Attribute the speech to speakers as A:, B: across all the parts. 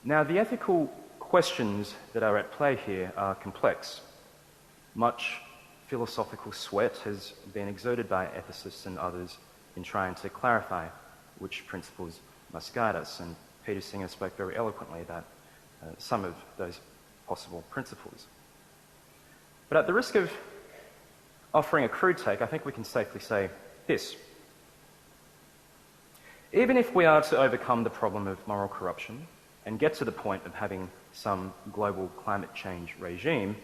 A: Now, the ethical questions that are at play here are complex. Much philosophical sweat has been exerted by ethicists and others in trying to clarify which principles must guide us, and Peter Singer spoke very eloquently about some of those possible principles. But at the risk of offering a crude take, I think we can safely say this. Even if we are to overcome the problem of moral corruption and get to the point of having some global climate change regime,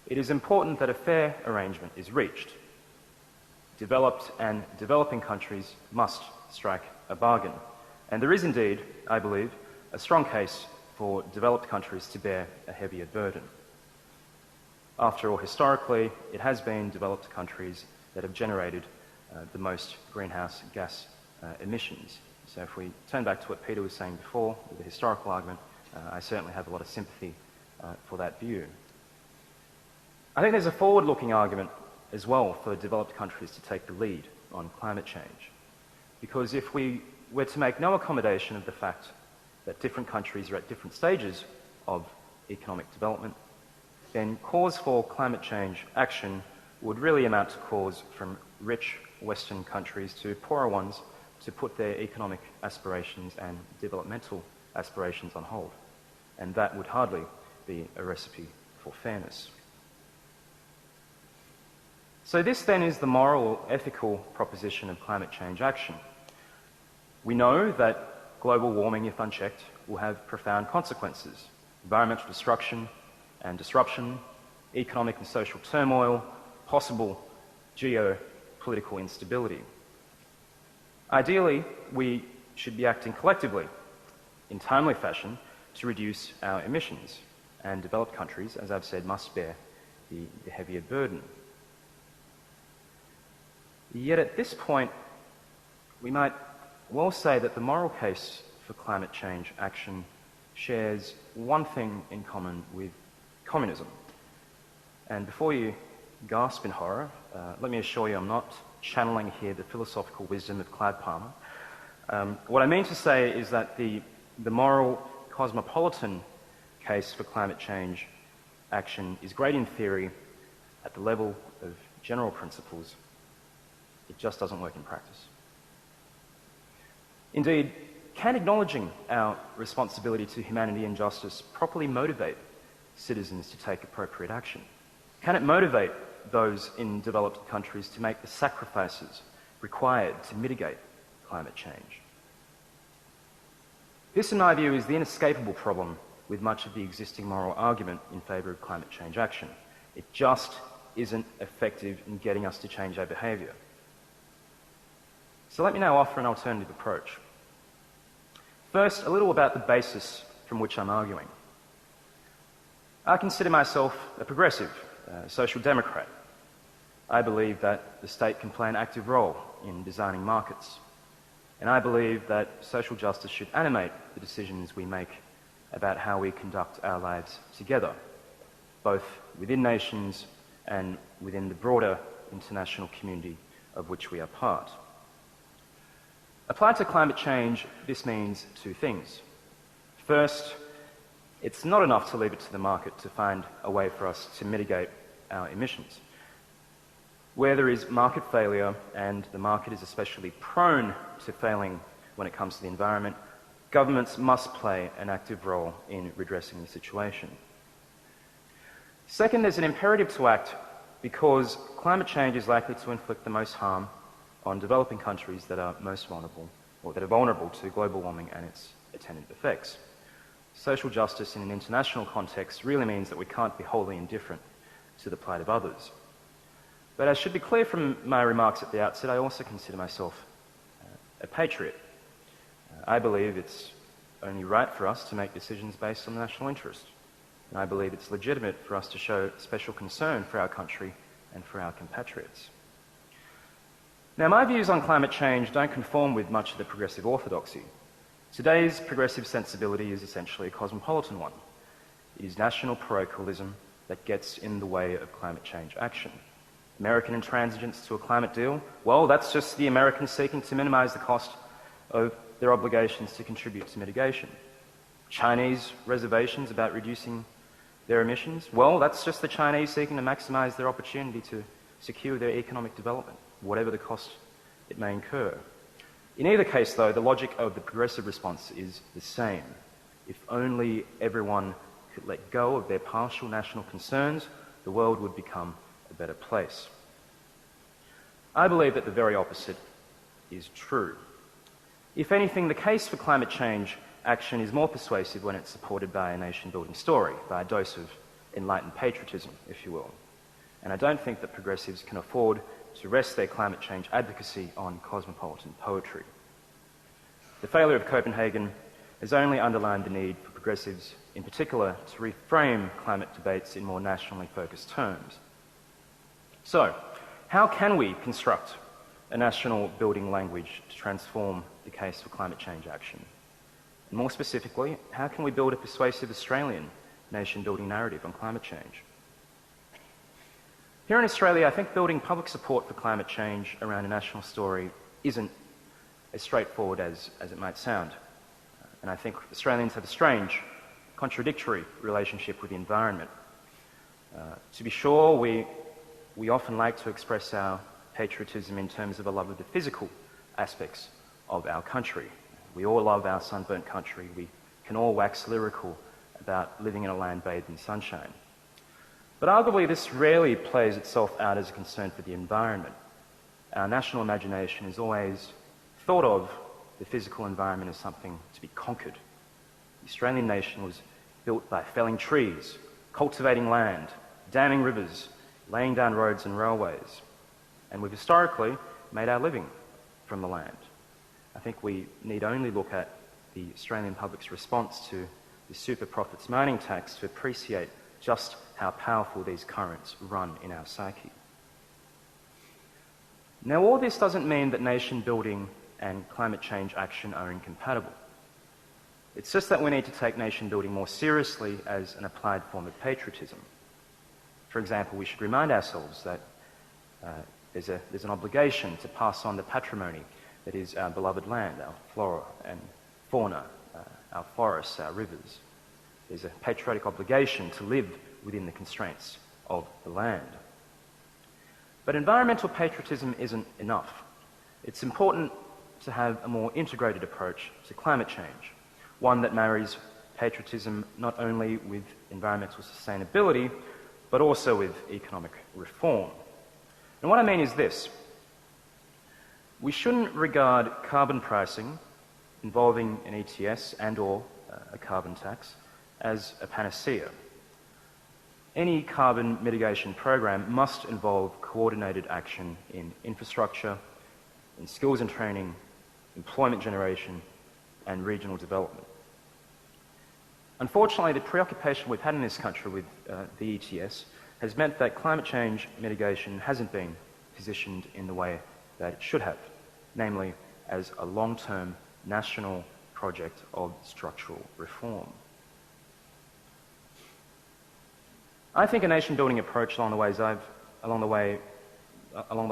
A: it is important that a fair arrangement is reached. Developed and developing countries must strike a bargain. And there is indeed, I believe, a strong case for developed countries to bear a heavier burden. After all, historically, it has been developed countries that have generated the most greenhouse gas emissions. So if we turn back to what Peter was saying before, with the historical argument, I certainly have a lot of sympathy for that view. I think there's a forward-looking argument as well for developed countries to take the lead on climate change. Because if we were to make no accommodation of the fact that different countries are at different stages of economic development, then cause for climate change action would really amount to calls from rich Western countries to poorer ones to put their economic aspirations and developmental aspirations on hold. And that would hardly be a recipe for fairness. So this then is the moral or ethical proposition of climate change action. We know that global warming, if unchecked, will have profound consequences: environmental destruction and disruption, economic and social turmoil, possible geopolitical instability. Ideally, we should be acting collectively, in timely fashion, to reduce our emissions, and developed countries, as I've said, must bear the heavier burden. Yet at this point, we might well say that the moral case for climate change action shares one thing in common with communism. And before you gasp in horror, let me assure you I'm not channeling here the philosophical wisdom of Clive Palmer. What I mean to say is that the moral cosmopolitan case for climate change action is great in theory. At the level of general principles, it just doesn't work in practice. Indeed, can acknowledging our responsibility to humanity and justice properly motivate citizens to take appropriate action? Can it motivate those in developed countries to make the sacrifices required to mitigate climate change? This, in my view, is the inescapable problem with much of the existing moral argument in favour of climate change action. It just isn't effective in getting us to change our behaviour. So let me now offer an alternative approach. First, a little about the basis from which I'm arguing. I consider myself a progressive, social democrat. I believe that the state can play an active role in designing markets. And I believe that social justice should animate the decisions we make about how we conduct our lives together, both within nations and within the broader international community of which we are part. Applied to climate change, this means two things. First, it's not enough to leave it to the market to find a way for us to mitigate our emissions. Where there is market failure, and the market is especially prone to failing when it comes to the environment, governments must play an active role in redressing the situation. Second, there's an imperative to act because climate change is likely to inflict the most harm on developing countries that are most vulnerable, or that are vulnerable to global warming and its attendant effects. Social justice in an international context really means that we can't be wholly indifferent to the plight of others. But as should be clear from my remarks at the outset, I also consider myself a patriot. I believe it's only right for us to make decisions based on national interest. And I believe it's legitimate for us to show special concern for our country and for our compatriots. Now, my views on climate change don't conform with much of the progressive orthodoxy. Today's progressive sensibility is essentially a cosmopolitan one. It is national parochialism that gets in the way of climate change action. American intransigence to a climate deal, well, that's just the Americans seeking to minimize the cost of their obligations to contribute to mitigation. Chinese reservations about reducing their emissions? Well, that's just the Chinese seeking to maximize their opportunity to secure their economic development, whatever the cost it may incur. In either case, though, the logic of the progressive response is the same. If only everyone could let go of their partial national concerns, the world would become a better place. I believe that the very opposite is true. If anything, the case for climate change action is more persuasive when it's supported by a nation-building story, by a dose of enlightened patriotism, if you will. And I don't think that progressives can afford to rest their climate change advocacy on cosmopolitan poetry. The failure of Copenhagen has only underlined the need for progressives, in particular, to reframe climate debates in more nationally focused terms. So, how can we construct a national building language to transform the case for climate change action? And more specifically, how can we build a persuasive Australian nation-building narrative on climate change? Here in Australia, I think building public support for climate change around a national story isn't as straightforward as it might sound. And I think Australians have a strange, contradictory relationship with the environment. To be sure, we often like to express our patriotism in terms of a love of the physical aspects of our country. We all love our sunburnt country. We can all wax lyrical about living in a land bathed in sunshine. But arguably, this rarely plays itself out as a concern for the environment. Our national imagination is always thought of the physical environment as something to be conquered. The Australian nation was built by felling trees, cultivating land, damming rivers, laying down roads and railways. And we've historically made our living from the land. I think we need only look at the Australian public's response to the super profits mining tax to appreciate just how powerful these currents run in our psyche. Now, all this doesn't mean that nation building and climate change action are incompatible. It's just that we need to take nation building more seriously as an applied form of patriotism. For example, we should remind ourselves that there's an obligation to pass on the patrimony that is our beloved land, our flora and fauna, our forests, our rivers. There's a patriotic obligation to live within the constraints of the land. But environmental patriotism isn't enough. It's important to have a more integrated approach to climate change, one that marries patriotism not only with environmental sustainability, but also with economic reform. And what I mean is this: we shouldn't regard carbon pricing involving an ETS and/or a carbon tax as a panacea. Any carbon mitigation program must involve coordinated action in infrastructure, in skills and training, employment generation, and regional development. Unfortunately, the preoccupation we've had in this country with the ETS has meant that climate change mitigation hasn't been positioned in the way that it should have, namely as a long-term national project of structural reform. I think a nation-building approach along the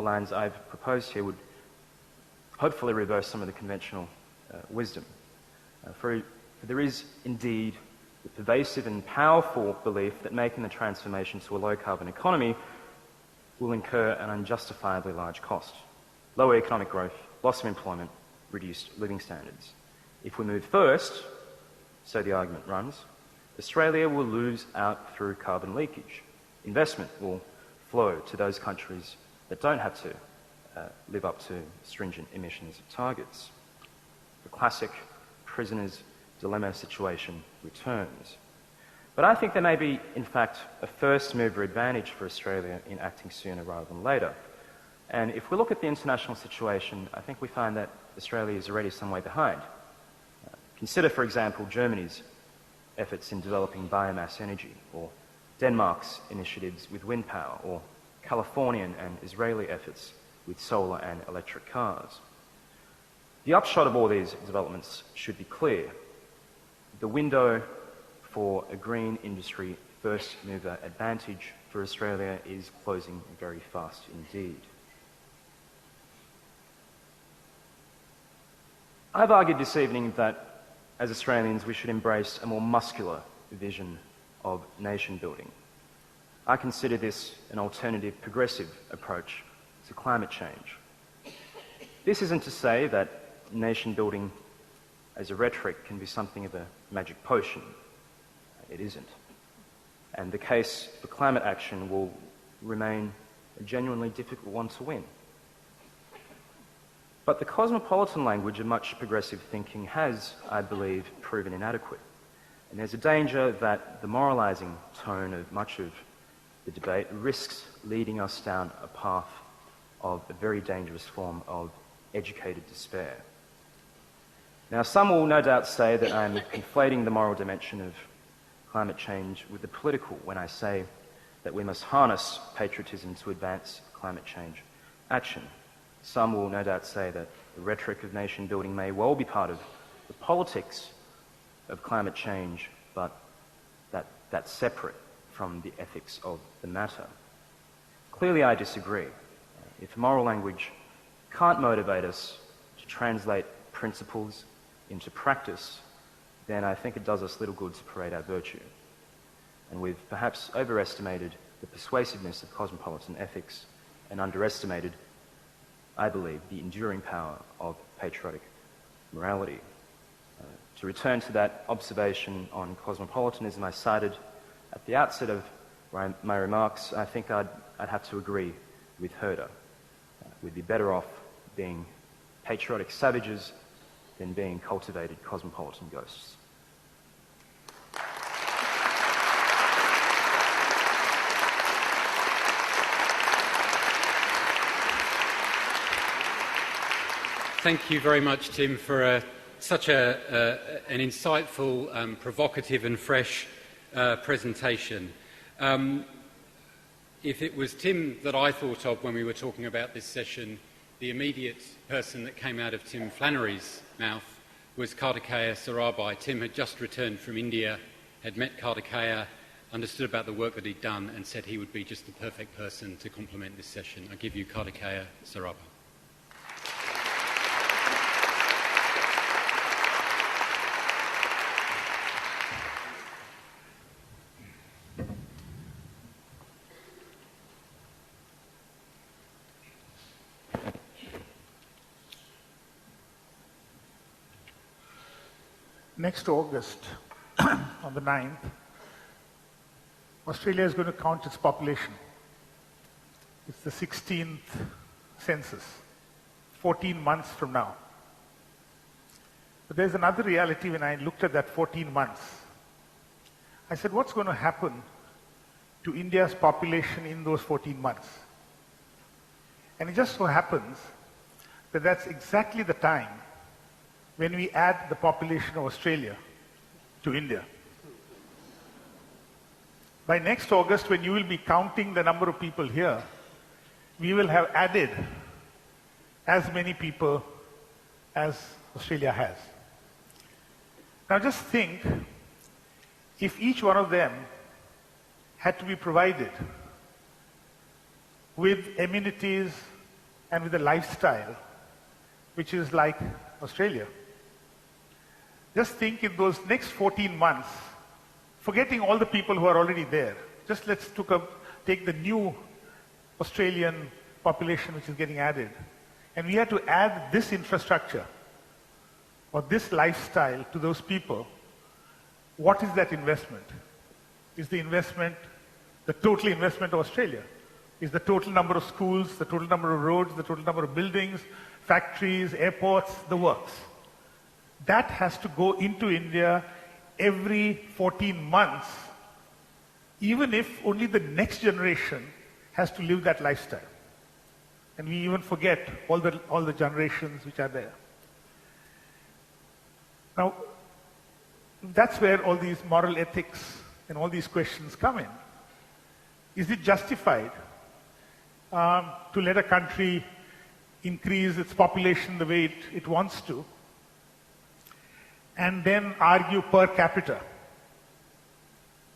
A: lines I've proposed here would hopefully reverse some of the conventional wisdom. For there is indeed the pervasive and powerful belief that making the transformation to a low-carbon economy will incur an unjustifiably large cost. Lower economic growth, loss of employment, reduced living standards. If we move first, so the argument runs, Australia will lose out through carbon leakage. Investment will flow to those countries that don't have to live up to stringent emissions targets. The classic prisoner's dilemma situation returns. But I think there may be, in fact, a first-mover advantage for Australia in acting sooner rather than later. And if we look at the international situation, I think we find that Australia is already some way behind. Consider, for example, Germany's efforts in developing biomass energy, or Denmark's initiatives with wind power, or Californian and Israeli efforts with solar and electric cars. The upshot of all these developments should be clear. The window for a green industry first-mover advantage for Australia is closing very fast indeed. I've argued this evening that as Australians, we should embrace a more muscular vision of nation building. I consider this an alternative, progressive approach to climate change. This isn't to say that nation building as a rhetoric can be something of a magic potion. It isn't. And the case for climate action will remain a genuinely difficult one to win. But the cosmopolitan language of much progressive thinking has, I believe, proven inadequate. And there's a danger that the moralising tone of much of the debate risks leading us down a path of a very dangerous form of educated despair. Now, some will no doubt say that I'm conflating the moral dimension of climate change with the political when I say that we must harness patriotism to advance climate change action. Some will no doubt say that the rhetoric of nation building may well be part of the politics of climate change, but that's separate from the ethics of the matter. Clearly, I disagree. If moral language can't motivate us to translate principles into practice, then I think it does us little good to parade our virtue. And we've perhaps overestimated the persuasiveness of cosmopolitan ethics and underestimated, I believe, the enduring power of patriotic morality. To return to that observation on cosmopolitanism I cited at the outset of my remarks, I think I'd have to agree with Herder. We'd be better off being patriotic savages than being cultivated cosmopolitan ghosts.
B: Thank you very much, Tim, for such an insightful, provocative and fresh presentation. If it was Tim that I thought of when we were talking about this session, the immediate person that came out of Tim Flannery's mouth was Kartikeya Sarabhai. Tim had just returned from India, had met Kartikeya, understood about the work that he'd done, and said he would be just the perfect person to complement this session. I give you Kartikeya Sarabhai.
C: Next August, on the 9th, Australia is going to count its population. It's the 16th census, 14 months from now. But there's another reality when I looked at that 14 months. I said, what's going to happen to India's population in those 14 months? And it just so happens that that's exactly the time when we add the population of Australia to India. By next August, when you will be counting the number of people here, we will have added as many people as Australia has. Now just think, if each one of them had to be provided with amenities and with a lifestyle which is like Australia. Just think in those next 14 months, forgetting all the people who are already there, just let's take the new Australian population which is getting added. And we had to add this infrastructure or this lifestyle to those people. What is that investment? Is the investment the total investment of Australia? Is the total number of schools, the total number of roads, the total number of buildings, factories, airports, the works? That has to go into India every 14 months, even if only the next generation has to live that lifestyle. And we even forget all the generations which are there. Now, that's where all these moral ethics and all these questions come in. Is it justified to let a country increase its population the way it wants to, and then argue per capita?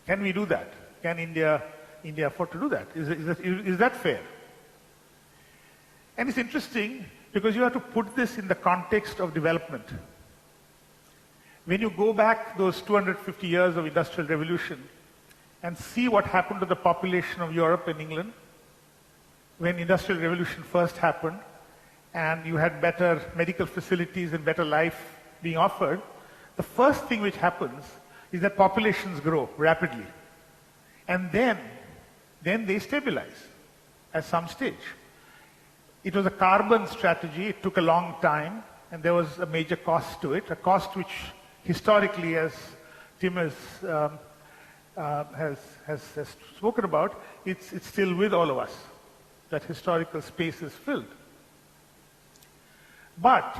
C: Can we do that? Can India afford to do that? Is that fair? And it's interesting because you have to put this in the context of development. When you go back those 250 years of industrial revolution and see what happened to the population of Europe and England when industrial revolution first happened, and you had better medical facilities and better life being offered, the first thing which happens is that populations grow rapidly. And then they stabilize at some stage. It was a carbon strategy. It took a long time, and there was a major cost to it, a cost which historically, as Tim has spoken about, it's still with all of us. That historical space is filled. But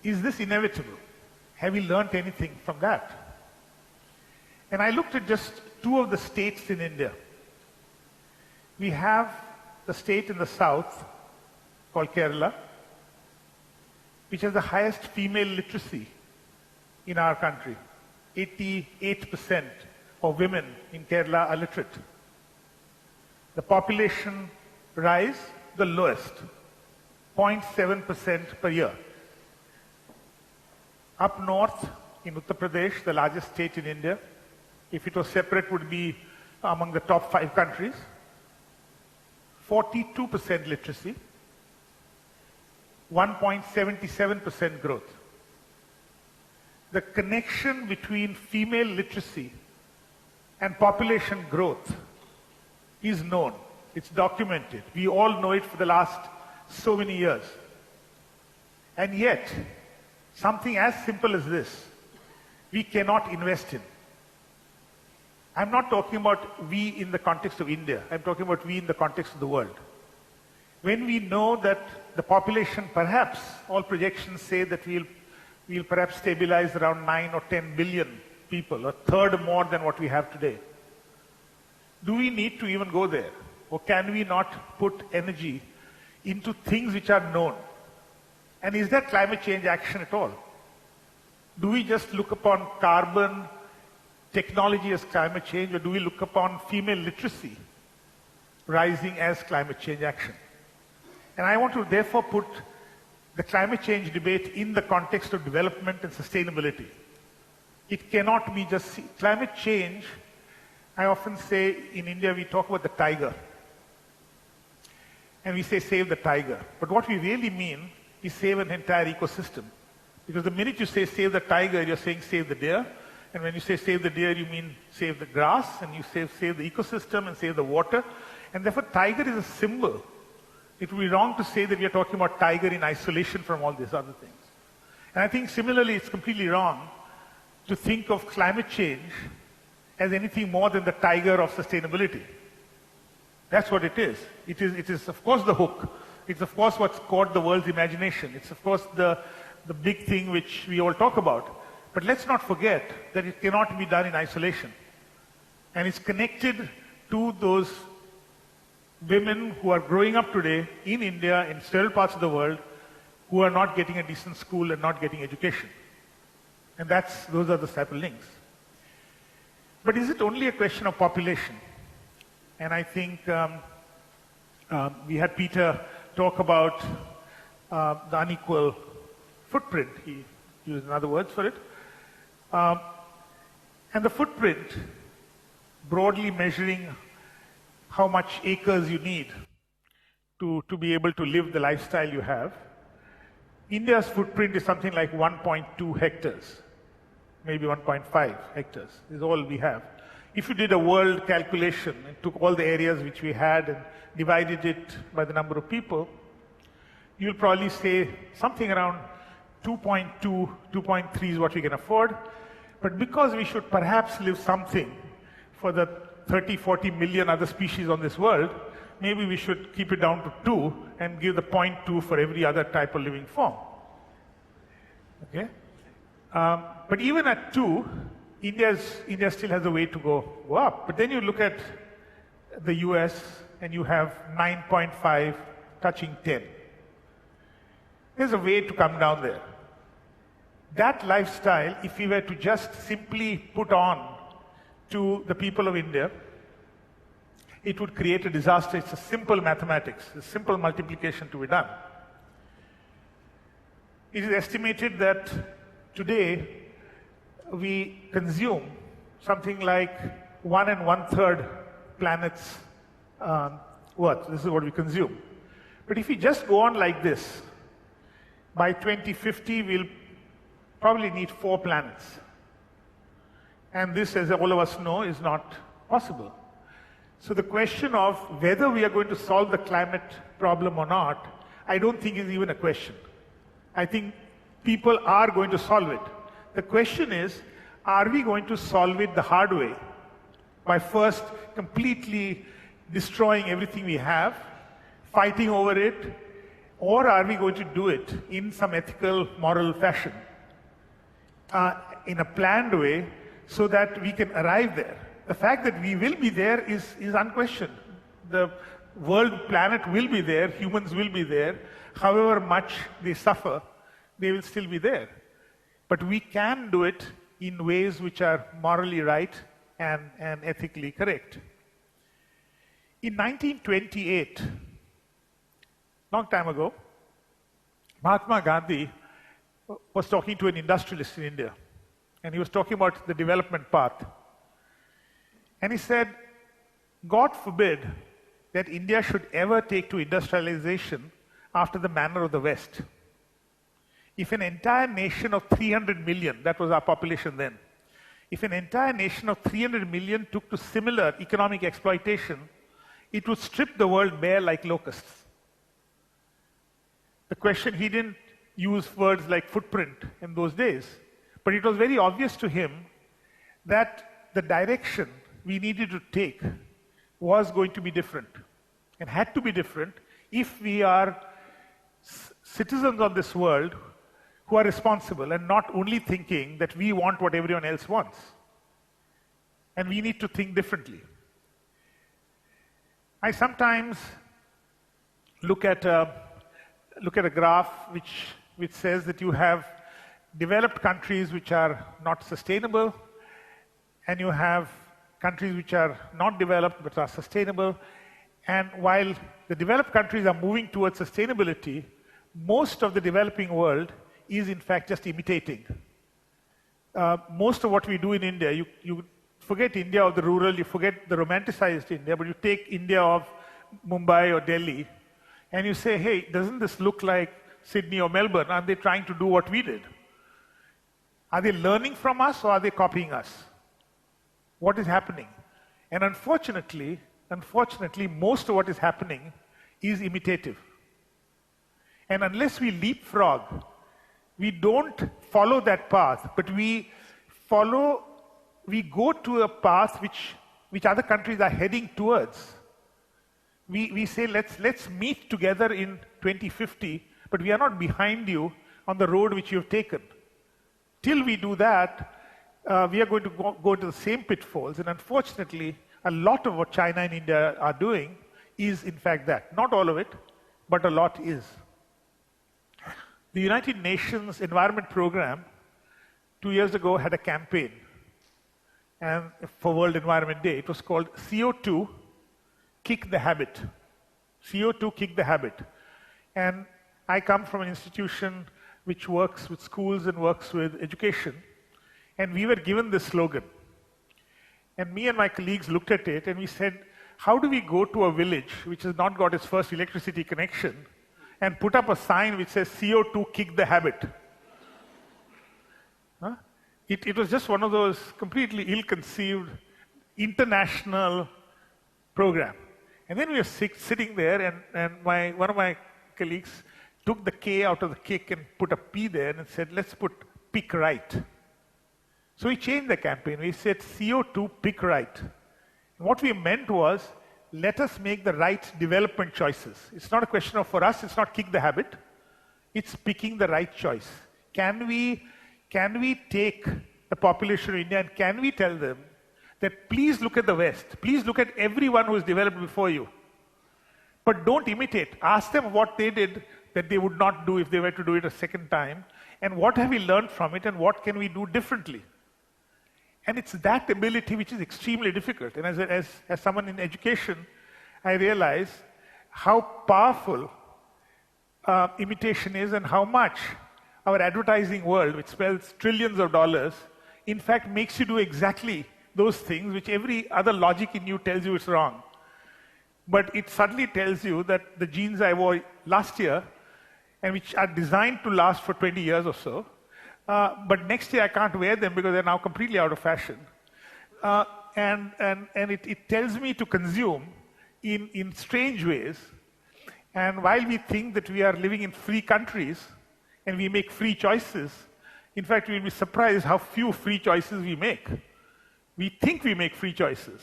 C: is this inevitable? Have we learned anything from that? And I looked at just two of the states in India. We have the state in the south called Kerala, which has the highest female literacy in our country. 88% of women in Kerala are literate. The population rise, the lowest, 0.7% per year. Up north in Uttar Pradesh, the largest state in India, if it was separate, would be among the top 5 countries. 42% literacy, 1.77% growth. The connection between female literacy and population growth is known. It's documented. We all know it for the last so many years. And yet, something as simple as this, we cannot invest in. I'm not talking about we in the context of India. I'm talking about we in the context of the world. When we know that the population, perhaps, all projections say that we'll perhaps stabilize around 9 or 10 billion people, a third more than what we have today. Do we need to even go there? Or can we not put energy into things which are known? And is that climate change action at all? Do we just look upon carbon technology as climate change, or do we look upon female literacy rising as climate change action? And I want to therefore put the climate change debate in the context of development and sustainability. It cannot be just climate change. I often say in India we talk about the tiger. And we say save the tiger. But what we really mean is save an entire ecosystem. Because the minute you say save the tiger, you're saying save the deer. And when you say save the deer, you mean save the grass, and you save the ecosystem and save the water. And therefore, tiger is a symbol. It would be wrong to say that we are talking about tiger in isolation from all these other things. And I think similarly, it's completely wrong to think of climate change as anything more than the tiger of sustainability. That's what it is. It is of course the hook. It's of course what's caught the world's imagination. It's of course the big thing which we all talk about. But let's not forget that it cannot be done in isolation. And it's connected to those women who are growing up today in India, in several parts of the world, who are not getting a decent school and not getting education. And those are the type of links. But is it only a question of population? And I think we had Peter talk about the unequal footprint. He used another word for it. And the footprint, broadly measuring how much acres you need to be able to live the lifestyle you have. India's footprint is something like 1.2 hectares, maybe 1.5 hectares is all we have. If you did a world calculation and took all the areas which we had and divided it by the number of people, you'll probably say something around 2.2, 2.3 is what we can afford. But because we should perhaps live something for the 30, 40 million other species on this world, maybe we should keep it down to 2 and give the 0.2 for every other type of living form. Okay? But even at 2, India still has a way to go up. But then you look at the US and you have 9.5 touching 10. There's a way to come down there. That lifestyle, if we were to just simply put on to the people of India, it would create a disaster. It's a simple mathematics, a simple multiplication to be done. It is estimated that today we consume something like 1 1/3 planet's worth. This is what we consume. But if we just go on like this, by 2050 we'll probably need 4 planets. And this, as all of us know, is not possible. So the question of whether we are going to solve the climate problem or not, I don't think is even a question. I think people are going to solve it. The question is, are we going to solve it the hard way by first completely destroying everything we have, fighting over it, or are we going to do it in some ethical, moral fashion, in a planned way, so that we can arrive there? The fact that we will be there is unquestioned. The world planet will be there, humans will be there. However much they suffer, they will still be there. But we can do it in ways which are morally right and ethically correct. In 1928, long time ago, Mahatma Gandhi was talking to an industrialist in India, and he was talking about the development path. And he said, God forbid that India should ever take to industrialization after the manner of the West. If an entire nation of 300 million, that was our population then, if an entire nation of 300 million took to similar economic exploitation, it would strip the world bare like locusts. The question, he didn't use words like footprint in those days, but it was very obvious to him that the direction we needed to take was going to be different, and had to be different if we are citizens of this world who are responsible and not only thinking that we want what everyone else wants. And we need to think differently. I sometimes look at a graph which says that you have developed countries which are not sustainable, and you have countries which are not developed but are sustainable. And while the developed countries are moving towards sustainability, most of the developing world is in fact just imitating. Most of what we do in India, you forget India of the rural, you forget the romanticized India, but you take India of Mumbai or Delhi, and you say, hey, doesn't this look like Sydney or Melbourne? Are they trying to do what we did? Are they learning from us, or are they copying us? What is happening? And unfortunately, most of what is happening is imitative. And unless we leapfrog, we don't follow that path, but we go to a path which other countries are heading towards. We say, let's meet together in 2050, but we are not behind you on the road which you have taken. Till we do that, we are going to go to the same pitfalls. And unfortunately, a lot of what China and India are doing is in fact that. Not all of it, but a lot is. The United Nations Environment Program 2 years ago had a campaign and for World Environment Day. It was called CO2 Kick the Habit. CO2 Kick the Habit. And I come from an institution which works with schools and works with education. And we were given this slogan. And me and my colleagues looked at it and we said, how do we go to a village which has not got its first electricity connection and put up a sign which says CO2 Kick the Habit? It was just one of those completely ill-conceived international program. And then we were sitting there and one of my colleagues took the K out of the kick and put a P there and said, let's put pick right. So we changed the campaign. We said CO2 pick right. And what we meant was, let us make the right development choices. It's not a question of, for us, it's not kick the habit. It's picking the right choice. Can we take the population of India and can we tell them that please look at the West, please look at everyone who is developed before you, but don't imitate. Ask them what they did that they would not do if they were to do it a second time, and what have we learned from it and what can we do differently. And it's that ability which is extremely difficult. And as someone in education, I realize how powerful imitation is and how much our advertising world, which spends trillions of dollars, in fact, makes you do exactly those things which every other logic in you tells you it's wrong. But it suddenly tells you that the jeans I wore last year, and which are designed to last for 20 years or so, but next year I can't wear them because they're now completely out of fashion. And it tells me to consume in strange ways. And while we think that we are living in free countries and we make free choices, in fact, we'll be surprised how few free choices we make. We think we make free choices,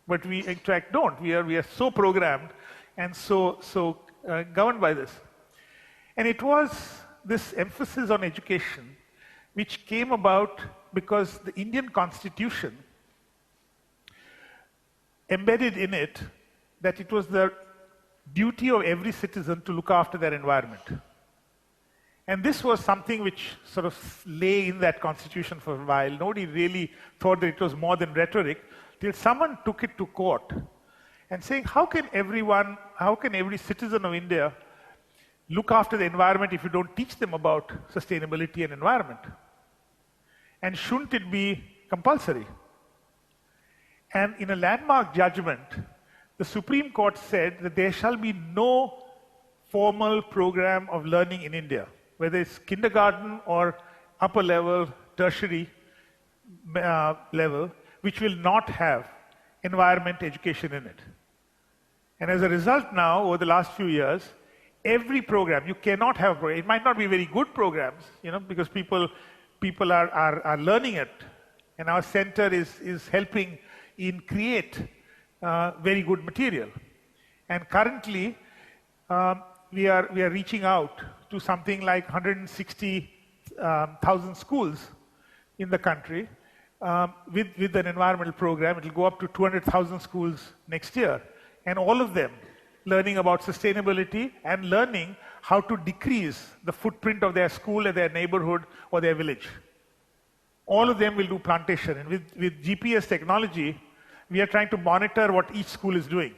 C: but we in fact don't. We are so programmed and so governed by this. And it was this emphasis on education which came about because the Indian Constitution embedded in it that it was the duty of every citizen to look after their environment. And this was something which sort of lay in that constitution for a while. Nobody really thought that it was more than rhetoric, till someone took it to court and saying, how can every citizen of India look after the environment if you don't teach them about sustainability and environment? And shouldn't it be compulsory? And in a landmark judgment, the Supreme Court said that there shall be no formal program of learning in India, whether it's kindergarten or upper level, tertiary level, which will not have environment education in it. And as a result now, over the last few years, every program, you cannot have, it might not be very good programs, because people are learning it. And our center is helping in create very good material. And currently, we are reaching out to something like 160,000 schools in the country with an environmental program. It will go up to 200,000 schools next year. And all of them learning about sustainability and learning how to decrease the footprint of their school or their neighborhood or their village. All of them will do plantation. And with GPS technology, we are trying to monitor what each school is doing.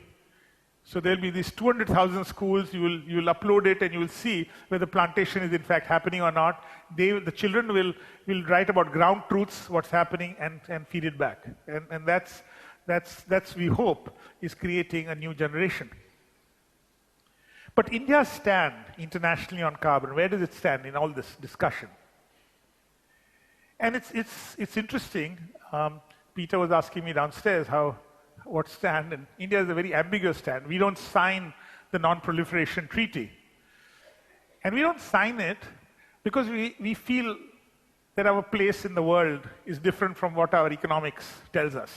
C: So there'll be these 200,000 schools, you will upload it and you will see whether plantation is in fact happening or not. The children will write about ground truths, what's happening, and feed it back. And that's we hope, is creating a new generation. But India's stand internationally on carbon, where does it stand in all this discussion? And it's interesting. Peter was asking me downstairs what stand, and India is a very ambiguous stand. We don't sign the Non-Proliferation Treaty. And we don't sign it because we feel that our place in the world is different from what our economics tells us.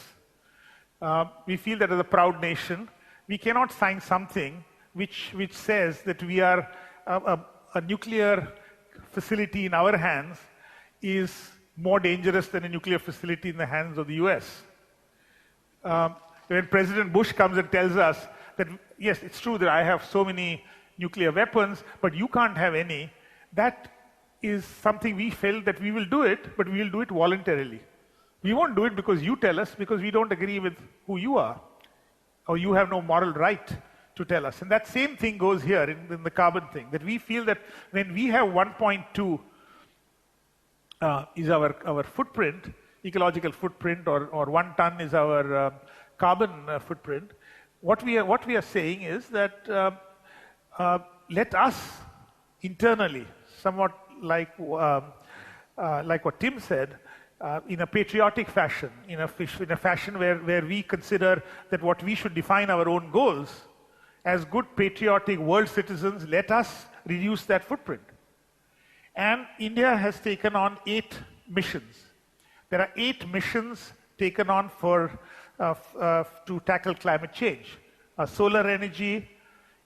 C: We feel that as a proud nation, we cannot sign something which says that we are a nuclear facility in our hands is more dangerous than a nuclear facility in the hands of the US. When President Bush comes and tells us that, yes, it's true that I have so many nuclear weapons, but you can't have any, that is something we felt that we will do it, but we will do it voluntarily. We won't do it because you tell us, because we don't agree with who you are, or you have no moral right to tell us. And that same thing goes here in the carbon thing, that we feel that when we have 1.2 is our footprint, ecological footprint, or 1 ton is our carbon footprint. What we are saying is that let us internally, somewhat like what Tim said, in a patriotic fashion, in a fashion where we consider that what we should define our own goals as good patriotic world citizens, let us reduce that footprint. And India has taken on 8 missions. There are 8 missions taken on to tackle climate change. Solar energy,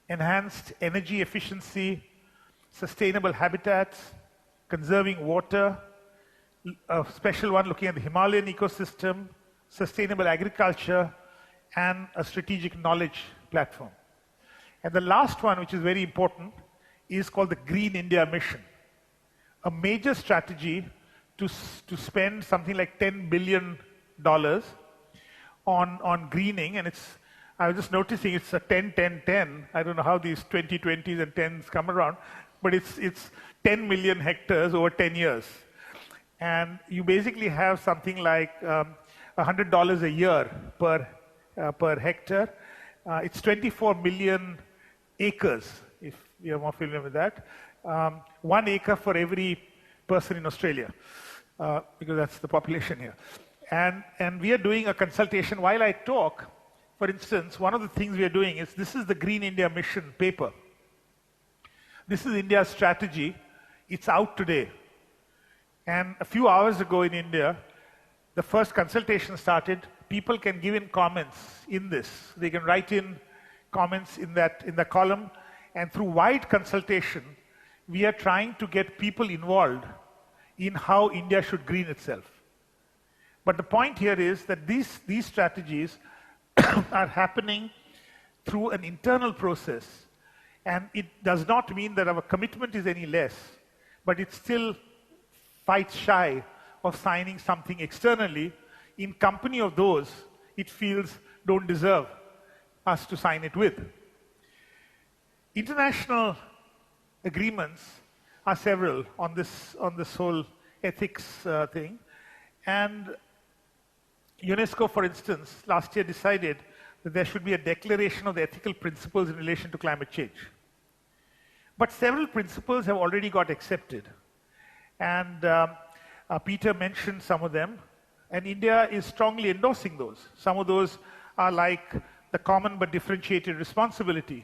C: enhanced energy efficiency, sustainable habitats, conserving water, a special one looking at the Himalayan ecosystem, sustainable agriculture, and a strategic knowledge platform. And the last one, which is very important, is called the Green India Mission. A major strategy to spend something like $10 billion on greening, and I was just noticing it's a 10-10-10. I don't know how these 20-20s and 10s come around, but it's 10 million hectares over 10 years. And you basically have something like $100 a year per hectare. It's 24 million acres, if you're more familiar with that. 1 acre for every person in Australia, because that's the population here. And we are doing a consultation. While I talk, for instance, one of the things we are doing is, this is the Green India Mission paper. This is India's strategy. It's out today. And a few hours ago in India, the first consultation started. People can give in comments in this. They can write in comments in the column. And through wide consultation, we are trying to get people involved in how India should green itself. But the point here is that these strategies are happening through an internal process. And it does not mean that our commitment is any less, but it still fights shy of signing something externally in company of those it feels don't deserve us to sign it with. International agreements are several on this whole ethics thing. And UNESCO, for instance, last year decided that there should be a declaration of the ethical principles in relation to climate change. But several principles have already got accepted. And Peter mentioned some of them. And India is strongly endorsing those. Some of those are like the common but differentiated responsibility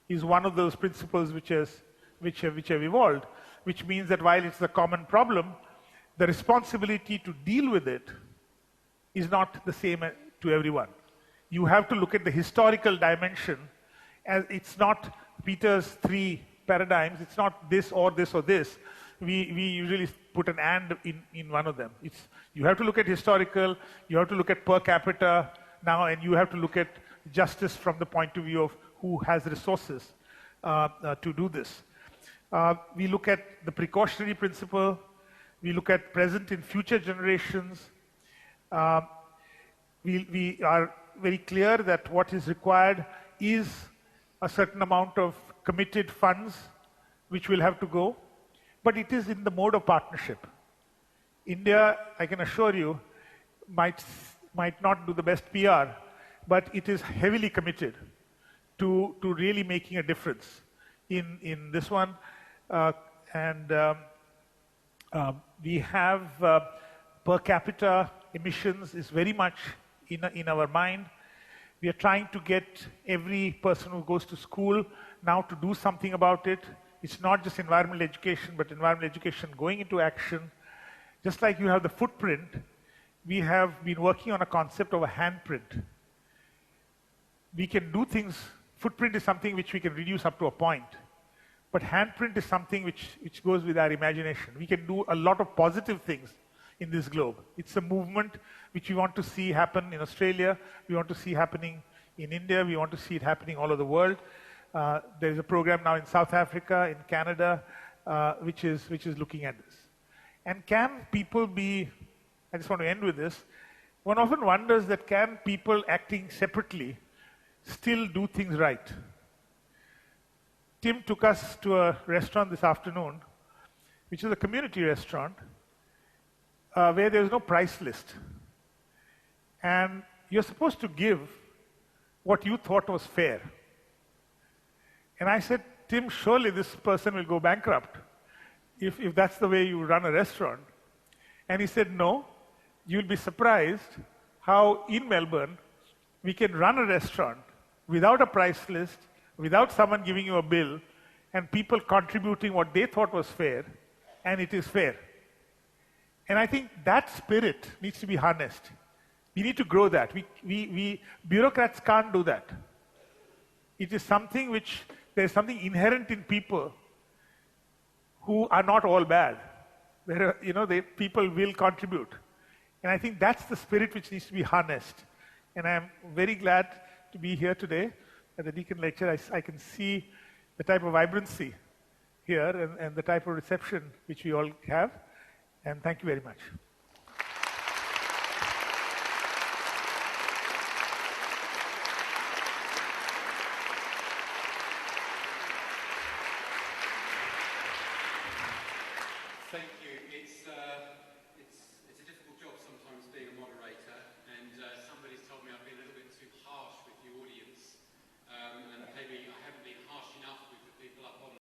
C: is one of those principles which have evolved, which means that while it's a common problem, the responsibility to deal with it is not the same to everyone. You have to look at the historical dimension, as it's not Peter's 3 paradigms. It's not this or this or this. We usually put an and in one of them. You have to look at historical, you have to look at per capita now, and you have to look at justice from the point of view of who has resources to do this. We look at the precautionary principle. We look at present and future generations. We are very clear that what is required is a certain amount of committed funds which will have to go, but it is in the mode of partnership. India, I can assure you, might not do the best PR, but it is heavily committed to really making a difference in this one. We have per capita emissions is very much in our mind. We are trying to get every person who goes to school now to do something about it. It's not just environmental education, but environmental education going into action. Just like you have the footprint, we have been working on a concept of a handprint. We can do things. Footprint is something which we can reduce up to a point. But handprint is something which goes with our imagination. We can do a lot of positive things in this globe. It's a movement which we want to see happen in Australia. We want to see happening in India. We want to see it happening all over the world. There is a program now in South Africa, in Canada, which is looking at this. And can people be, I just want to end with this, one often wonders that can people acting separately still do things right? Tim took us to a restaurant this afternoon, which is a community restaurant, where there is no price list. And you're supposed to give what you thought was fair. And I said, Tim, surely this person will go bankrupt if that's the way you run a restaurant. And he said, no, you'll be surprised how in Melbourne we can run a restaurant without a price list, without someone giving you a bill, and people contributing what they thought was fair, and it is fair. And I think that spirit needs to be harnessed. We need to grow that. We bureaucrats can't do that. It is something which, there's something inherent in people who are not all bad. People will contribute. And I think that's the spirit which needs to be harnessed. And I'm very glad to be here today at the Deakin lecture. I can see the type of vibrancy here and the type of reception which we all have. And thank you very much.
B: Thank you. It's